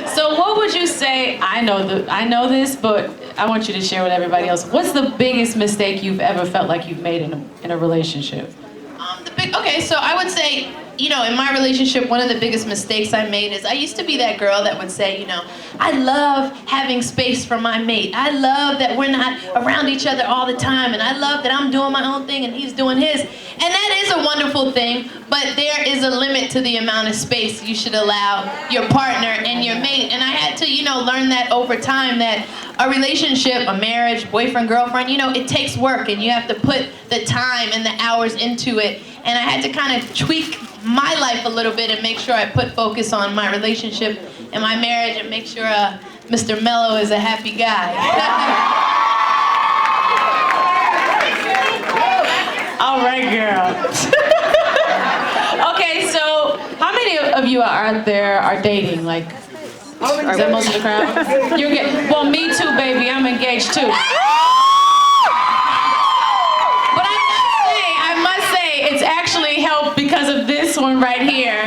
So what would you say, I know this, but I want you to share with everybody else. What's the biggest mistake you've ever felt like you've made in a relationship? Okay, so I would say, you know, in my relationship, one of the biggest mistakes I made is I used to be that girl that would say, you know, I love having space for my mate. I love that we're not around each other all the time, and I love that I'm doing my own thing and he's doing his. And that is a wonderful thing, but there is a limit to the amount of space you should allow your partner and your mate. And I had to, you know, learn that over time, that a relationship, a marriage, boyfriend, girlfriend, you know, it takes work and you have to put the time and the hours into it. And I had to kind of tweak my life a little bit and make sure I put focus on my relationship and my marriage and make sure Mr. Mello is a happy guy. All right, girl. Okay, so how many of you out there are dating? Like, is that most of the crowd? You're well, me too, baby. I'm engaged too. Because of this one right here.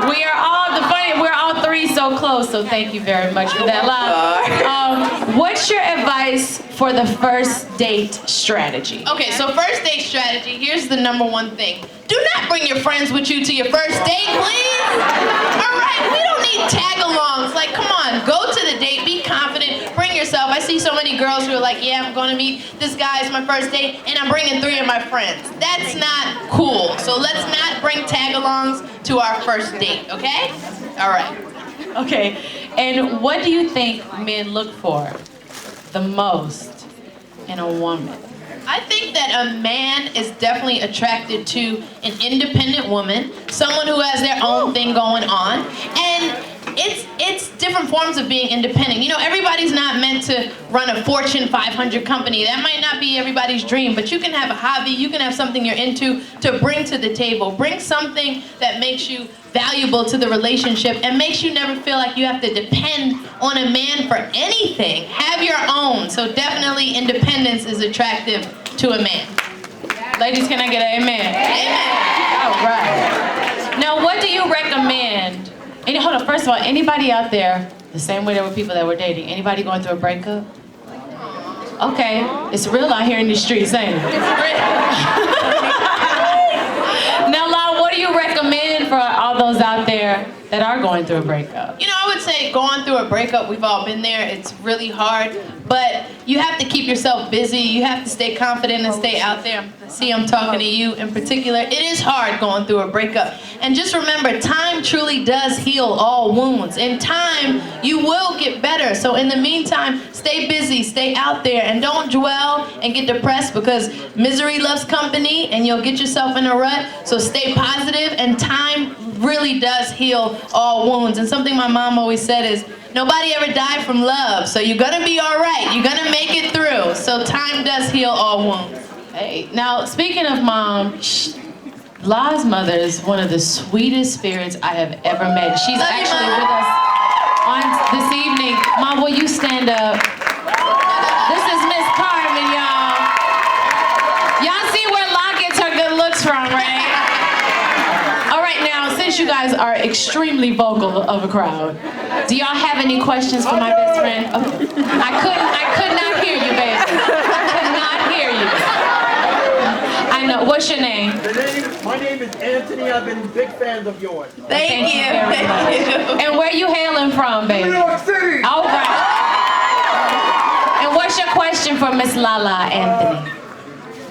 We're all three so close, so thank you very much for that, LaLa. What's your advice for the first date strategy? Okay, so first date strategy, here's the number one thing. Do not bring your friends with you to your first date, please. All right, we don't need tag-alongs. Like, come on, go to the date, be confident, bring yourself. I see so many girls who are like, yeah, I'm going to meet this guy as my first date, and I'm bringing 3 of my friends. That's not cool. So let's not bring tag-alongs to our first date, okay? All right. Okay, and what do you think men look for the most in a woman? I think that a man is definitely attracted to an independent woman, someone who has their own thing going on, and it's different forms of being independent. You know, everybody's not meant to run a Fortune 500 company. That might not be everybody's dream, but you can have a hobby, you can have something you're into to bring to the table. Bring something that makes you valuable to the relationship and makes you never feel like you have to depend on a man for anything. Have your own. So definitely independence is attractive to a man. Ladies, can I get an amen? Amen. All right. Now, what do you recommend? Hold on, first of all, anybody out there, the same way there were people that were dating, anybody going through a breakup? Okay, it's real out here in the streets, ain't it? Now, LaLa, what do you recommend for all those out there that are going through a breakup? You know, I would say going through a breakup, we've all been there. It's really hard, but you have to keep yourself busy. You have to stay confident and stay out there. See, I'm talking to you in particular. It is hard going through a breakup. And just remember, time truly does heal all wounds. In time, you will get better. So in the meantime, stay busy, stay out there, and don't dwell and get depressed, because misery loves company and you'll get yourself in a rut. So stay positive, and time really does heal all wounds. And something my mom always said is, nobody ever died from love, so you're gonna be all right. You're gonna make it through. So time does heal all wounds. Hey, now speaking of mom, LaLa's mother is one of the sweetest spirits I have ever met. She's actually with us on this evening. Mom, will you stand up? This is Miss Carmen, y'all. Y'all see where LaLa gets her good looks from, right? All right, now, since you guys are extremely vocal of a crowd, do y'all have any questions for my best friend? Okay. I could not hear you, baby. I could not hear you. I know. What's your name? My name is Anthony. I've been big fans of yours. Thank you. Thank you. And where you hailing from, baby? New York City. All right. And what's your question for Miss LaLa, Anthony?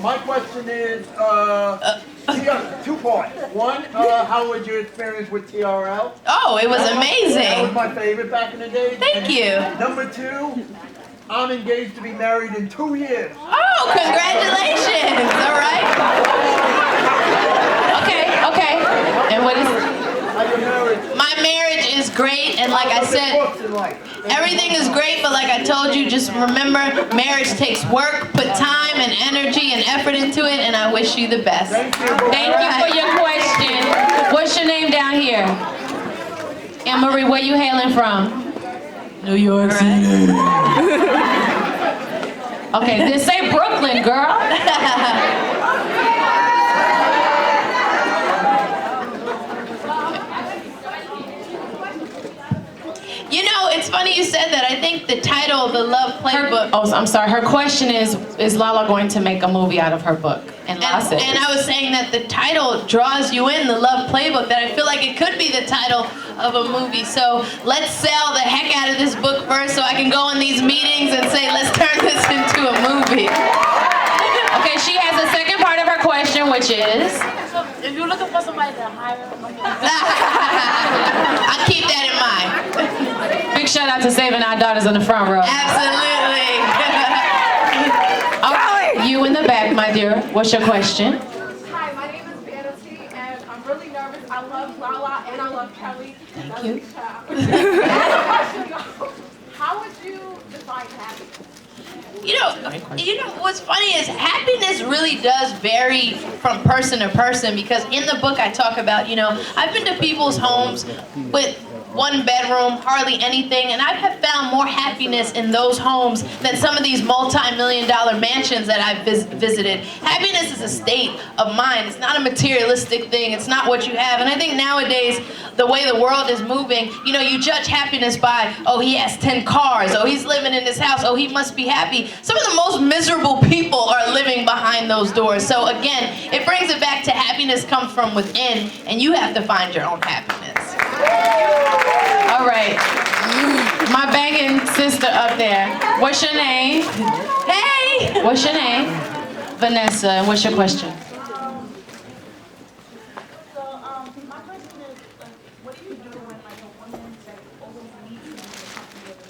My question is, 2 parts. One, how was your experience with TRL? Oh, it was That was amazing. my favorite back in the day. Thank you. Number 2, I'm engaged to be married in 2 years. Oh, congratulations. All right. Okay. And what is How your marriage? My marriage is great, and like I said, everything is great, but like I told you, just remember, marriage takes work. Put time and energy and effort into it, and I wish you the best. Thank you for your question. What's your name down here? Anne-Marie, where you hailing from? New York City. Okay, then say Brooklyn, girl. You know, it's funny you said that. I think the title, The Love Playbook. I'm sorry. Her question is LaLa going to make a movie out of her book? And LaLa said, and I was saying that the title draws you in, The Love Playbook, that I feel like it could be the title of a movie. So let's sell the heck out of this book first so I can go in these meetings and say, let's turn this into a movie. Okay, she has a second part of her question, which is? So if you're looking for somebody to hire, I'll keep that in mind. Big shout out to saving our daughters in the front row. Absolutely. Okay, you in the back, my dear. What's your question? hi, my name is Fantasy, and I'm really nervous. I love LaLa and I love Kelly. Thank you. How would you define happiness? You know what's funny is happiness really does vary from person to person, because in the book I talk about, I've been to people's homes with one bedroom, hardly anything, and I have found more happiness in those homes than some of these multi-million-dollar mansions that I've visited. Happiness is a state of mind. It's not a materialistic thing. It's not what you have. And I think nowadays, the way the world is moving, you judge happiness by, oh, he has 10 cars, oh, he's living in this house, oh, he must be happy. Some of the most miserable people are living behind those doors. So again, it brings it back to happiness comes from within, and you have to find your own happiness. All right. My banging sister up there. What's your name? Hey! What's your name? Vanessa. And what's your question? So, my question is, what do you do when a woman that always needs to be with a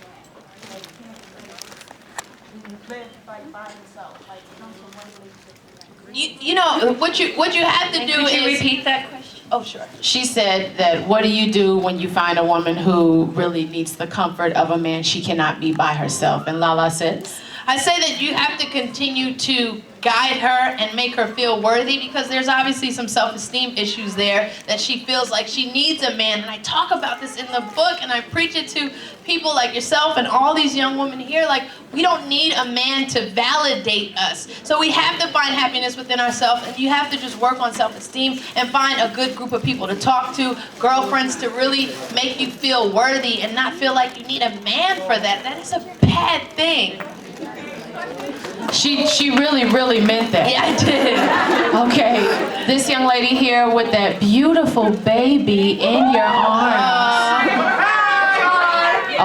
man? Live by himself, comes from one relationship to the next. What you have to do Could you is repeat that question? Oh, sure. She said that what do you do when you find a woman who really needs the comfort of a man? She cannot be by herself. And LaLa says? I say that you have to continue to guide her and make her feel worthy, because there's obviously some self-esteem issues there, that she feels like she needs a man. And I talk about this in the book, and I preach it to people like yourself and all these young women here. Like, we don't need a man to validate us. So we have to find happiness within ourselves, and you have to just work on self-esteem and find a good group of people to talk to, girlfriends to really make you feel worthy and not feel like you need a man for that. That is a bad thing. She really, really meant that. Yeah, I did. Okay, this young lady here with that beautiful baby in your arms.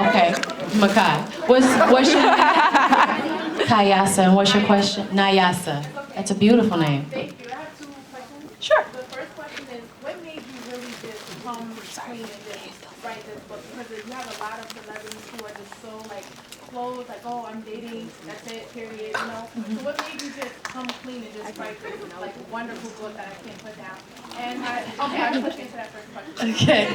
Okay, Makai. What's your Kayasa, and what's your question? Nayasa. That's a beautiful name. Thank you. I have two questions. Sure. The first question is, what made you really just come clean and just write this book? Because you have a lot of celebrities who are just so closed, oh, I'm dating, that's it, period, So what made you just come clean and just write this wonderful book that I can't put down? And I'll push into that first question. Okay.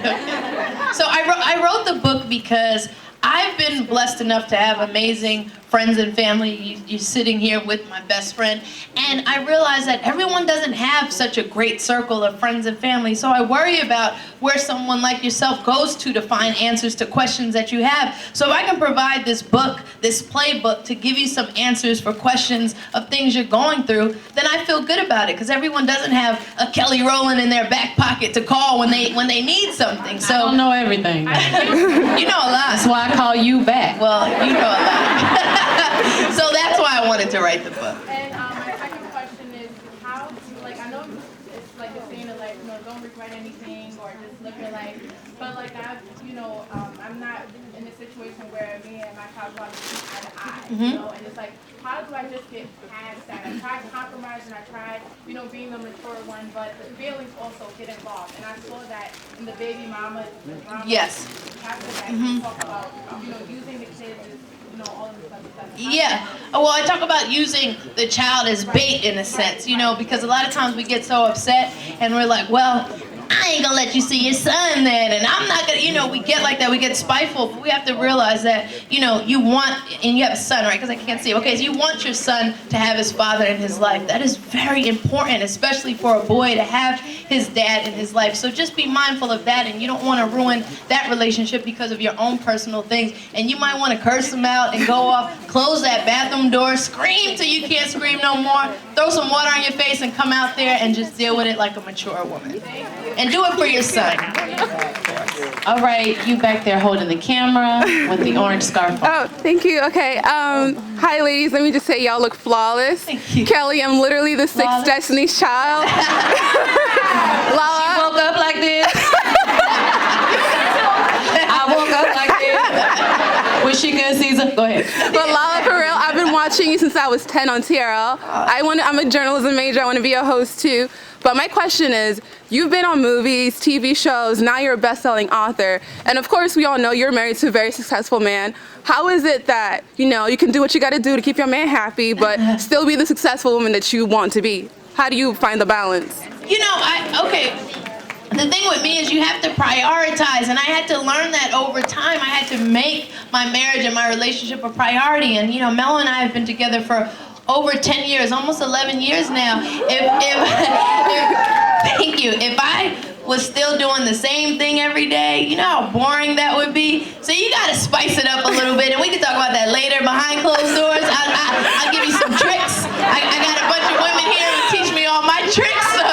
So I wrote the book because I've been blessed enough to have amazing friends and family. You're sitting here with my best friend, and I realize that everyone doesn't have such a great circle of friends and family. So I worry about where someone like yourself goes to find answers to questions that you have. So if I can provide this book, this playbook, to give you some answers for questions of things you're going through, then I feel good about it, because everyone doesn't have a Kelly Rowland in their back pocket to call when they need something. So I don't know everything. you know a lot. That's why I call you back. Well, you know a lot. So that's why I wanted to write the book. And my second question is, how, I know it's you're saying that, don't regret anything or just live your life, but I'm not in a situation where me and my child want to see eye to eye, and it's how do I just get past that? I tried compromise and I tried, being the mature one, but the feelings also get involved, and I saw that in the baby mama drama. Yes. Chapter that you talk about, using the kids as, all of this stuff. Yeah. Well, I talk about using the child as bait in a sense, because a lot of times we get so upset and we're like, well, I ain't gonna let you see your son then, and I'm not gonna, we get like that, we get spiteful, but we have to realize that, you want, and you have a son, right, because I can't see, okay, so you want your son to have his father in his life. That is very important, especially for a boy to have his dad in his life. So just be mindful of that, and you don't want to ruin that relationship because of your own personal things, and you might want to curse him out and go off, close that bathroom door, scream till you can't scream no more, throw some water on your face and come out there and just deal with it like a mature woman. And do it for your son. All right, you back there holding the camera with the orange scarf on. Oh, thank you. Okay. Hi, ladies. Let me just say, y'all look flawless. Thank you. Kelly, I'm literally the sixth Flawless. Destiny's Child. LaLa. Woke up like this. I woke up like this. Wish she could see some. Go ahead. But LaLa, for real, I've been watching you since I was 10 on TRL. I'm a journalism major. I want to be a host too. But my question is, you've been on movies, TV shows, now you're a best-selling author. And of course, we all know you're married to a very successful man. How is it that, you can do what you got to do to keep your man happy, but still be the successful woman that you want to be? How do you find the balance? The thing with me is you have to prioritize, and I had to learn that over time. I had to make my marriage and my relationship a priority. And Mel and I have been together for over 10 years, almost 11 years now. Thank you. If I was still doing the same thing every day, you know how boring that would be? So you gotta spice it up a little bit, and we can talk about that later behind closed doors. I'll give you some tricks. I got a bunch of women here who teach me all my tricks. The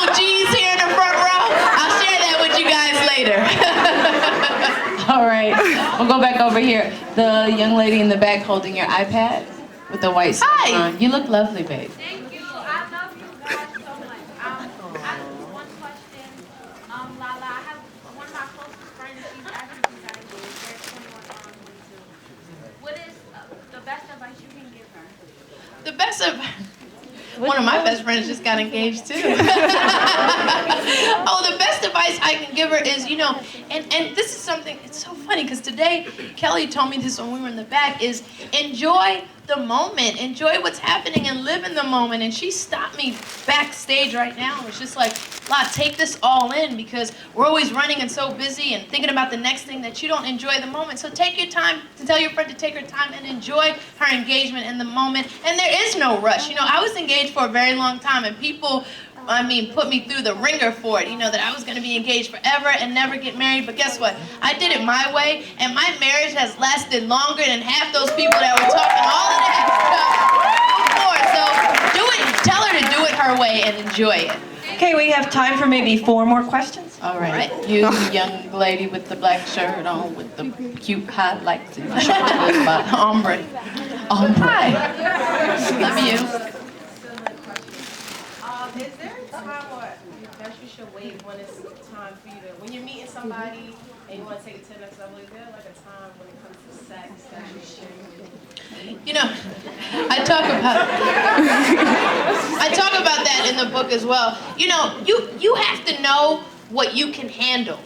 OGs here in the front row. I'll share that with you guys later. All right, we'll go back over here. The young lady in the back holding your iPad with the white scarf on. You look lovely, babe. Thank you. I love you guys so much. I have one question. LaLa, I have one of my closest friends. She's actually got engaged. They're 21 on YouTube. What is the best advice you can give her? The best of... One of my best friends just got engaged too. Oh, the best advice I can give her is, and this is something, it's so funny because today, Kelly told me this when we were in the back, is enjoy the moment, enjoy what's happening and live in the moment. And she stopped me backstage right now. It's just like, La, take this all in because we're always running and so busy and thinking about the next thing that you don't enjoy the moment. So take your time to tell your friend to take her time and enjoy her engagement in the moment. And there is no rush. I was engaged for a very long time and people, put me through the ringer for it, that I was going to be engaged forever and never get married. But guess what? I did it my way, and my marriage has lasted longer than half those people that were talking all of that stuff before. So do it. Tell her to do it her way and enjoy it. Okay, we have time for maybe 4 more questions. All right. You, young lady with the black shirt on with the cute highlights and your shoulders by ombre. Hi. Love you. Is there a time that you should wait when it's time for you to, when you're meeting somebody and you want to take it to the next level, is there like a time when it comes to sex that you should? I talk about that in the book as well. You have to know what you can handle.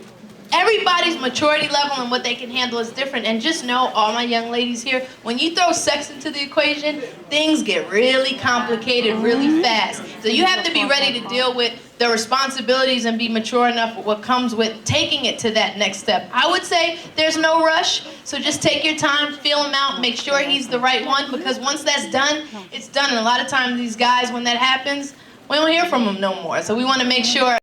Everybody's maturity level and what they can handle is different. And just know, all my young ladies here, when you throw sex into the equation, things get really complicated really fast. So you have to be ready to deal with the responsibilities and be mature enough for what comes with taking it to that next step. I would say there's no rush, so just take your time, feel him out, make sure he's the right one, because once that's done, it's done. And a lot of times these guys, when that happens, we don't hear from them no more. So we want to make sure